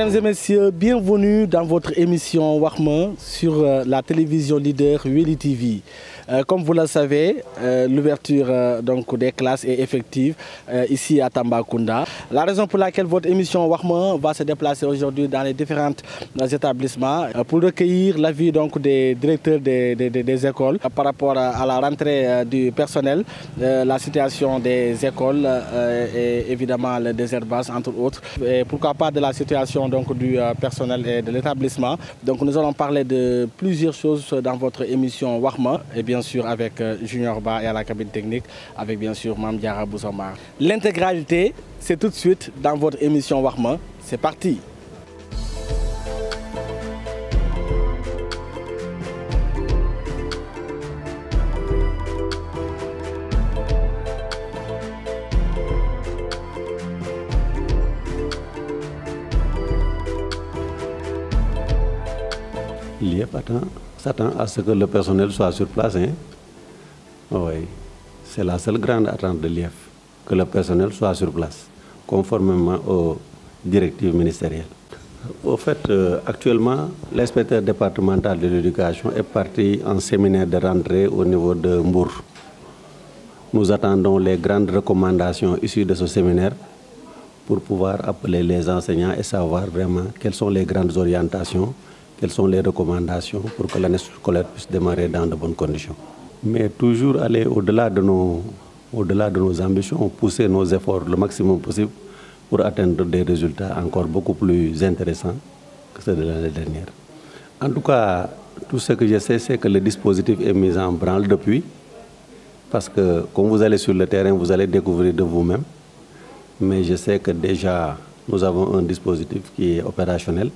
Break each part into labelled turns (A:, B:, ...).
A: Mesdames et messieurs, bienvenue dans votre émission Waxma sur la télévision leader Weli TV. Comme vous le savez, l'ouverture donc des classes est effective ici à Tambacounda. La raison pour laquelle votre émission Waxma va se déplacer aujourd'hui dans les différents établissements pour recueillir l'avis donc des directeurs des écoles par rapport à la rentrée du personnel, la situation des écoles et évidemment le désherbage entre autres. Et pourquoi pas de la situation donc du personnel et de l'établissement. Donc nous allons parler de plusieurs choses dans votre émission Waxma et bien sûr avec Junior Ba et à la cabine technique avec bien sûr Mame Diarra Boussamar. L'intégralité, c'est tout de suite dans votre émission Waxma. C'est parti.
B: L'IEF s'attend à ce que le personnel soit sur place. Oui, c'est la seule grande attente de l'IEF, que le personnel soit sur place, conformément aux directives ministérielles. Au fait, actuellement, l'inspecteur départemental de l'éducation est parti en séminaire de rentrée au niveau de Mbour. Nous attendons les grandes recommandations issues de ce séminaire pour pouvoir appeler les enseignants et savoir vraiment quelles sont les grandes orientations, quelles sont les recommandations pour que l'année scolaire puisse démarrer dans de bonnes conditions. Mais toujours aller au-delà de nos ambitions, pousser nos efforts le maximum possible pour atteindre des résultats encore beaucoup plus intéressants que ceux de l'année dernière. En tout cas, tout ce que je sais, c'est que le dispositif est mis en branle depuis, parce que quand vous allez sur le terrain, vous allez découvrir de vous-même. Mais je sais que déjà, nous avons un dispositif qui est opérationnel.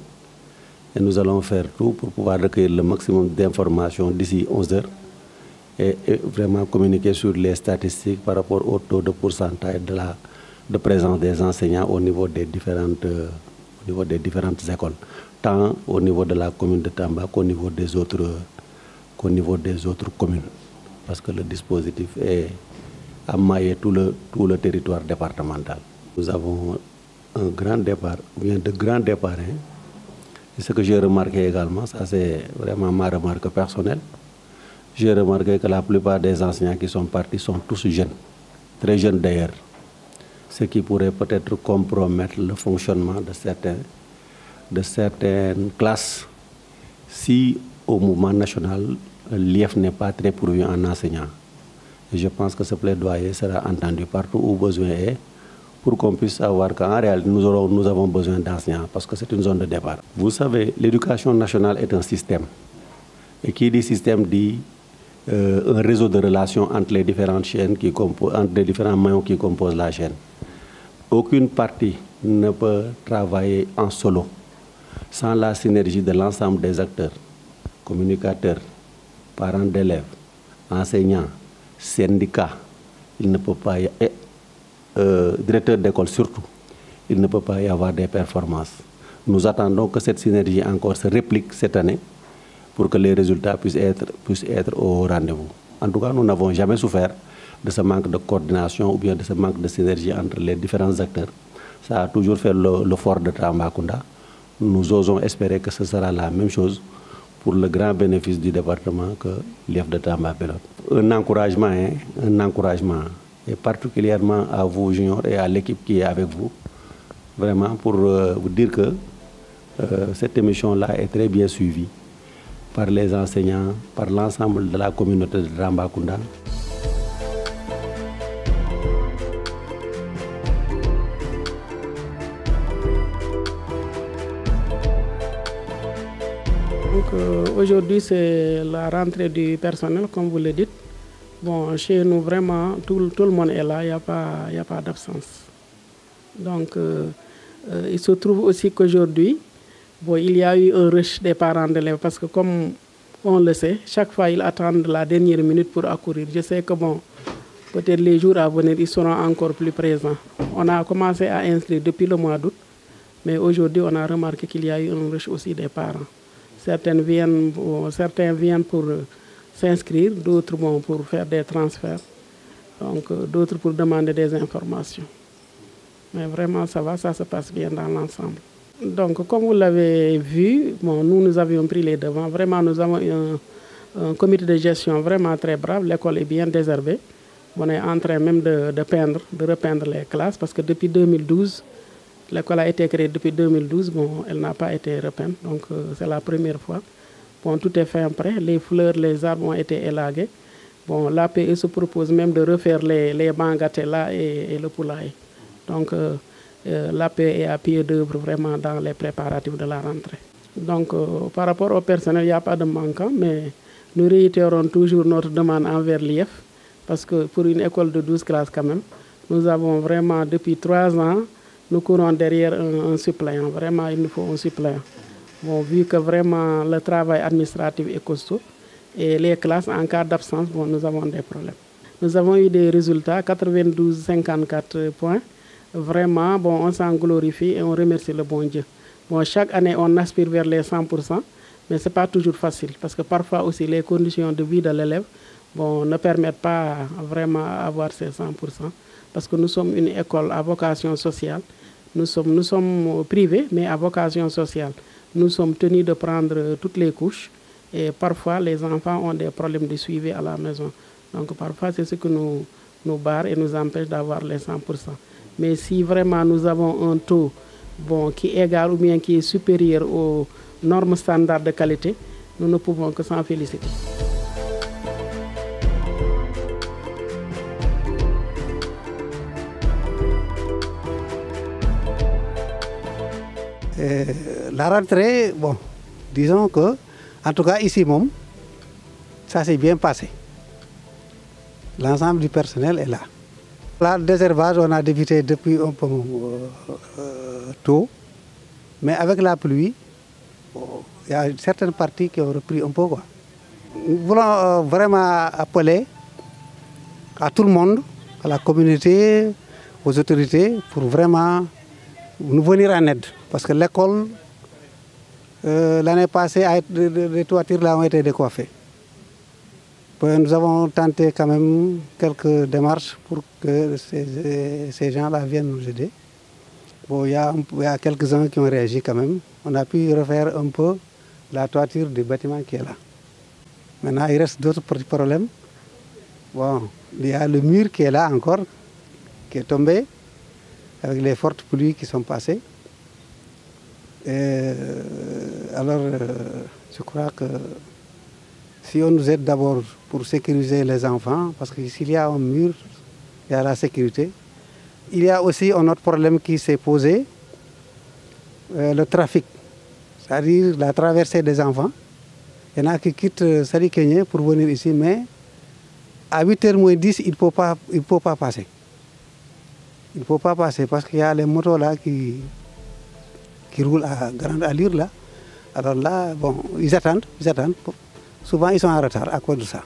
B: Et nous allons faire tout pour pouvoir recueillir le maximum d'informations d'ici 11 heures et vraiment communiquer sur les statistiques par rapport au taux de pourcentage de présence des enseignants au niveau des différentes écoles, tant au niveau de la commune de Tamba qu'au niveau des autres communes. Parce que le dispositif est à mailler tout le territoire départemental. Nous avons un grand départ, bien de grands départs. Et ce que j'ai remarqué également, ça c'est vraiment ma remarque personnelle, j'ai remarqué que la plupart des enseignants qui sont partis sont tous jeunes, très jeunes d'ailleurs, ce qui pourrait peut-être compromettre le fonctionnement de certaines classes si au mouvement national, l'IEF n'est pas très pourvu en enseignants. Et je pense que ce plaidoyer sera entendu partout où besoin est, pour qu'on puisse savoir qu'en réalité, nous avons besoin d'enseignants, parce que c'est une zone de départ. Vous savez, l'éducation nationale est un système. Et qui dit système dit un réseau de relations entre les différentes chaînes, entre les différents maillons qui composent la chaîne. Aucune partie ne peut travailler en solo, sans la synergie de l'ensemble des acteurs, communicateurs, parents d'élèves, enseignants, syndicats. Il ne peut pas y avoir... directeur d'école surtout, il ne peut pas y avoir des performances. Nous attendons que cette synergie encore se réplique cette année pour que les résultats puissent être au rendez-vous. En tout cas, nous n'avons jamais souffert de ce manque de coordination ou bien de ce manque de synergie entre les différents acteurs. Ça a toujours fait le fort de Tambacounda. Nous osons espérer que ce sera la même chose pour le grand bénéfice du département que l'IEF de Tamba pilote. Un encouragement. Et particulièrement à vous, Junior, et à l'équipe qui est avec vous, vraiment pour vous dire que cette émission-là est très bien suivie par les enseignants, par l'ensemble de la communauté de Tambacounda.
C: Donc aujourd'hui, c'est la rentrée du personnel, comme vous le dites. Bon, chez nous, vraiment, tout le monde est là, il n'y a pas d'absence. Donc, il se trouve aussi qu'aujourd'hui, bon, il y a eu un rush des parents d'élèves parce que comme on le sait, chaque fois, ils attendent la dernière minute pour accourir. Je sais que, bon, peut-être les jours à venir, ils seront encore plus présents. On a commencé à inscrire depuis le mois d'août, mais aujourd'hui, on a remarqué qu'il y a eu un rush aussi des parents. Certains viennent pour... s'inscrire, d'autres pour faire des transferts, donc d'autres pour demander des informations. Mais vraiment, ça va, ça se passe bien dans l'ensemble. Donc, comme vous l'avez vu, bon, nous avions pris les devants. Vraiment, nous avons un comité de gestion vraiment très brave. L'école est bien désherbée. On est en train même de repeindre les classes parce que depuis 2012, l'école a été créée depuis 2012. Bon, elle n'a pas été repeinte, donc c'est la première fois. Bon, tout est fait après. Les fleurs, les arbres ont été élagués. Bon, l'APE se propose même de refaire les bancs gâtés là et le poulailler. Donc, l'APE est à pied d'œuvre vraiment dans les préparatifs de la rentrée. Donc, par rapport au personnel, il n'y a pas de manquant, mais nous réitérons toujours notre demande envers l'IEF, parce que pour une école de 12 classes quand même, nous avons vraiment, depuis 3 ans, nous courons derrière un suppléant. Vraiment, il nous faut un suppléant. Bon, vu que vraiment le travail administratif est costaud, et les classes, en cas d'absence, bon, nous avons des problèmes. Nous avons eu des résultats, 92,54 points. Vraiment, bon, on s'en glorifie et on remercie le bon Dieu. Bon, chaque année, on aspire vers les 100%, mais ce n'est pas toujours facile, parce que parfois aussi les conditions de vie de l'élève bon, ne permettent pas vraiment d'avoir ces 100%, parce que nous sommes une école à vocation sociale. Nous sommes privés, mais à vocation sociale. Nous sommes tenus de prendre toutes les couches. Et parfois, les enfants ont des problèmes de suivi à la maison. Donc, parfois, c'est ce que nous barre et nous empêche d'avoir les 100%. Mais si vraiment nous avons un taux bon, qui est égal ou bien qui est supérieur aux normes standards de qualité, nous ne pouvons que s'en féliciter.
D: La rentrée, bon, disons que, en tout cas ici, ça s'est bien passé. L'ensemble du personnel est là. Là, le désherbage, on a débuté depuis un peu tôt, mais avec la pluie, il y a certaines parties qui ont repris un peu. Quoi. Nous voulons vraiment appeler à tout le monde, à la communauté, aux autorités, pour vraiment nous venir en aide. Parce que l'école, l'année passée, les toitures là ont été décoiffées. Nous avons tenté quand même quelques démarches pour que ces gens-là viennent nous aider. Bon, il y a quelques-uns qui ont réagi quand même. On a pu refaire un peu la toiture du bâtiment qui est là. Maintenant, il reste d'autres petits problèmes. Bon, il y a le mur qui est là encore, qui est tombé, avec les fortes pluies qui sont passées. Alors, je crois que si on nous aide d'abord pour sécuriser les enfants, parce que s'il y a un mur, il y a la sécurité. Il y a aussi un autre problème qui s'est posé, le trafic, c'est-à-dire la traversée des enfants. Il y en a qui quittent Sali Kenyé pour venir ici, mais à 8h moins 10, il ne peut pas passer. Il ne peut pas passer parce qu'il y a les motos là qui roulent à grande allure là. Alors là, bon, ils attendent. Souvent, ils sont en retard à cause de ça.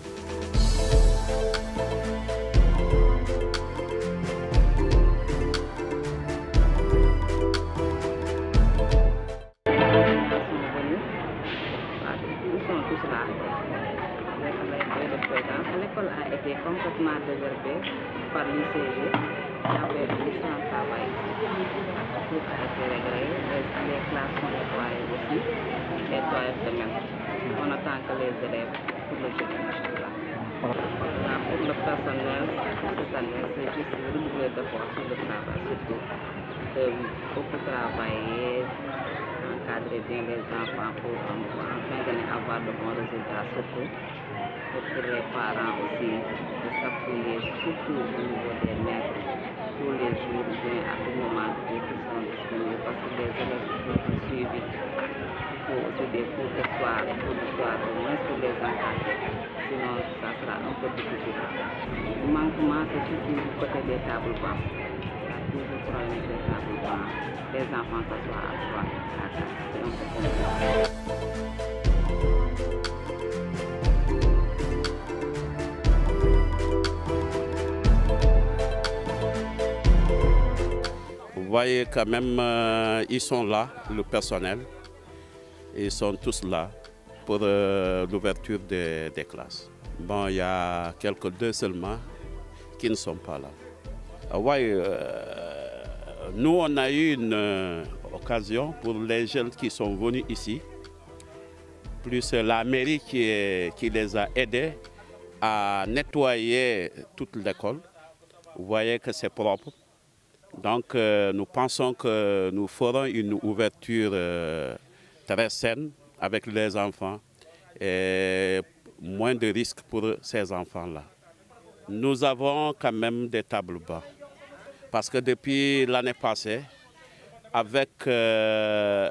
E: L'école a été complètement désherbée par l'ICG qui avait un travail. Tout a été réglé, les classes sont nettoyées aussi, les toilettes de même. On attend que les élèves pour le jeudi. Pour le personnel, cette année, c'est juste redoubler d'efforts sur le travail, surtout de beaucoup travailler, encadrer bien les enfants pour enfin avoir de bons résultats, surtout pour que les parents aussi de s'appuyer surtout au niveau des maîtres tous les jours, bien à tout moment qui sont disponibles parce que les élèves sont suivis pour aussi des cours de soir, au moins pour les encadrer. Sinon, ça sera un peu difficile. Le manquement, c'est surtout du côté des tables bancs. Il y a toujours problème des tables bancs. Les enfants s'assoient à 3, à 4. C'est un peu compliqué.
F: Vous voyez quand même, ils sont là, le personnel. Ils sont tous là pour l'ouverture des classes. Bon, il y a deux seulement qui ne sont pas là. Oui, nous, on a eu une l'occasion pour les jeunes qui sont venus ici, plus la mairie qui les a aidés à nettoyer toute l'école. Vous voyez que c'est propre. Donc nous pensons que nous ferons une ouverture très saine avec les enfants et moins de risques pour ces enfants-là. Nous avons quand même des tables bas. Parce que depuis l'année passée, avec un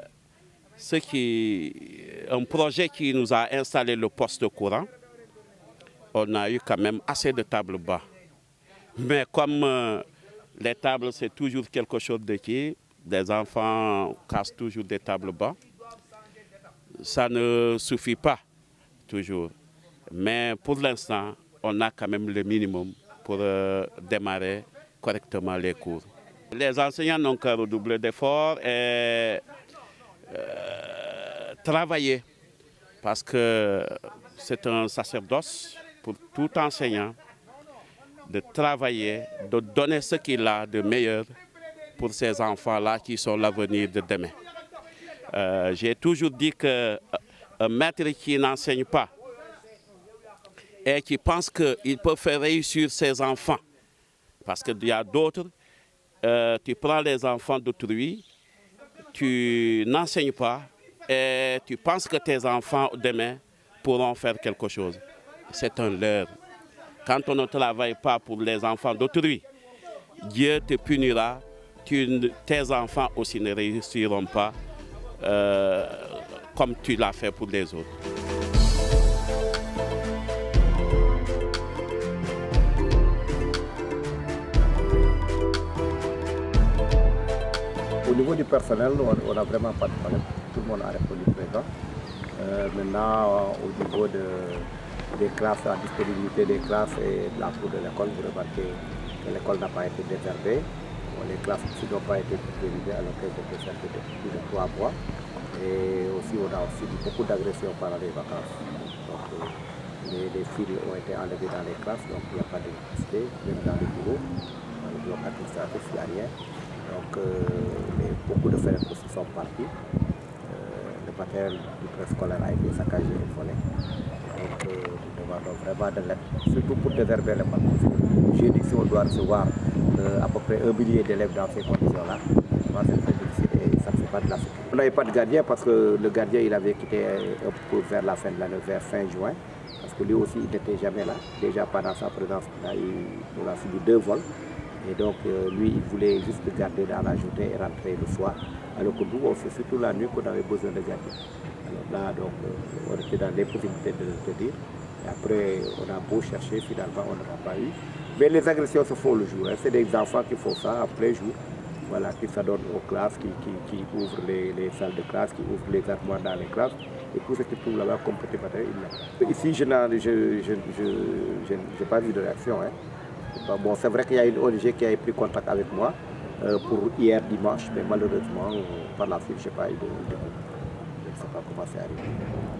F: projet qui nous a installé le poste courant, on a eu quand même assez de tables bas. Mais comme les tables, c'est toujours quelque chose de qui, des enfants cassent toujours des tables bas, ça ne suffit pas toujours. Mais pour l'instant, on a quand même le minimum pour démarrer correctement les cours. Les enseignants n'ont qu'à redoubler d'efforts et travailler, parce que c'est un sacerdoce pour tout enseignant de travailler, de donner ce qu'il a de meilleur pour ces enfants-là qui sont l'avenir de demain. J'ai toujours dit qu'un maître qui n'enseigne pas et qui pense qu'il peut faire réussir ses enfants, parce qu'il y a d'autres, tu prends les enfants d'autrui, tu n'enseignes pas et tu penses que tes enfants demain pourront faire quelque chose. C'est un leurre. Quand on ne travaille pas pour les enfants d'autrui, Dieu te punira, tes enfants aussi ne réussiront pas comme tu l'as fait pour les autres.
G: Au niveau du personnel, on n'a vraiment pas de problème. Tout le monde a répondu présent. Maintenant, au niveau des classes, la disponibilité des classes et de la cour de l'école, vous remarquez que l'école n'a pas été désherbée. Les classes aussi n'ont pas été disponibles alors qu'elles étaient fermées depuis plus de 3 mois. Et aussi, on a aussi beaucoup d'agressions pendant les vacances. Donc, les fils ont été enlevés dans les classes, donc il n'y a pas d'électricité, même dans les bureaux. Dans le bloc administratif, il n'y a rien. Donc, beaucoup de fenêtres aussi sont partis. Le matériel du préscolaire a été saccagé et volé. Donc, nous demandons vraiment de l'aide, surtout pour désherber les parcours. J'ai dit si on doit recevoir à peu près 1 millier d'élèves dans ces conditions-là, c'est très difficile et ça ne fait pas de la sécurité. On n'avait pas de gardien parce que le gardien il avait quitté un peu vers la fin de l'année, vers fin juin. Parce que lui aussi il n'était jamais là. Déjà pendant sa présence, il a subi 2 vols. Et donc lui, il voulait juste garder dans la journée et rentrer le soir. Alors que nous, c'est surtout la nuit qu'on avait besoin de garder. Alors là, donc, on était dans l'impossibilité de le tenir. Et après, on a beau chercher, finalement, on n'en a pas eu. Mais les agressions se font le jour. Hein. C'est des enfants qui font ça en plein jour. Voilà, qui s'adonnent aux classes, qui ouvrent les salles de classe, qui ouvrent les armoires dans les classes. Et tout ce qui trouve là-bas comme petit matériel, il l'a. Ici, je n'ai pas vu de réaction. Hein. Bon, c'est vrai qu'il y a une ONG qui a pris contact avec moi pour hier dimanche, mais malheureusement, par la suite, je n'ai pas eu de je ne sais pas comment c'est arrivé.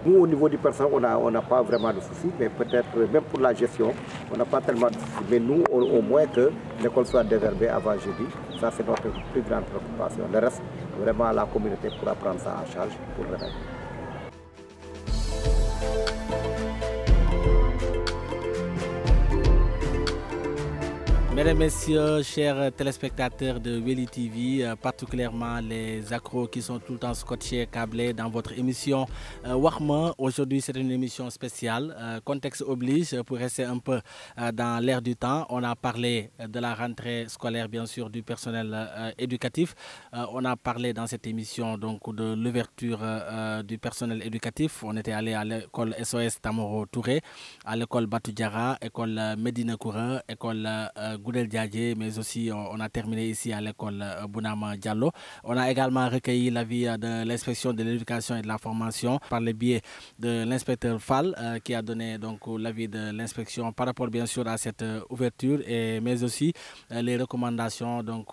G: Nous, au niveau du personnel, on n'a pas vraiment de soucis, mais peut-être même pour la gestion, on n'a pas tellement de soucis. Mais nous, au moins que l'école soit désherbée avant jeudi, ça c'est notre plus grande préoccupation. Le reste, vraiment, la communauté pourra prendre ça en charge pour le reste.
A: Mesdames, Messieurs, chers téléspectateurs de Weli TV, particulièrement les accros qui sont tout le temps scotchés, câblés dans votre émission Wahma. Aujourd'hui, c'est une émission spéciale. Contexte oblige, pour rester un peu dans l'air du temps. On a parlé de la rentrée scolaire, bien sûr, du personnel éducatif. On a parlé dans cette émission donc de l'ouverture du personnel éducatif. On était allé à l'école SOS Tamoro Touré, à l'école Batou Diara, école Medina Koura, école Goudel Diadje, mais aussi on a terminé ici à l'école Bounama Diallo. On a également recueilli l'avis de l'inspection de l'éducation et de la formation par le biais de l'inspecteur Fall qui a donné donc l'avis de l'inspection par rapport bien sûr à cette ouverture, mais aussi les recommandations donc,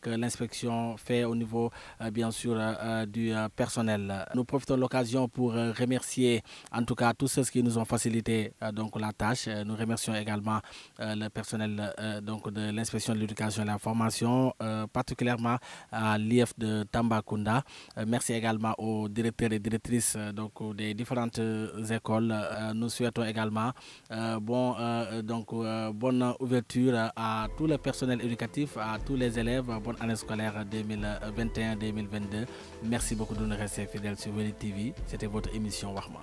A: que l'inspection fait au niveau bien sûr du personnel. Nous profitons de l'occasion pour remercier en tout cas tous ceux qui nous ont facilité donc la tâche. Nous remercions également le personnel donc de l'inspection de l'éducation et de la formation, particulièrement à l'IF de Tambacounda. Merci également aux directeurs et directrices donc, des différentes écoles. Nous souhaitons également bonne ouverture à tout le personnel éducatif, à tous les élèves. Bonne année scolaire 2021-2022. Merci beaucoup de nous rester fidèles sur Weli TV. C'était votre émission Wahma.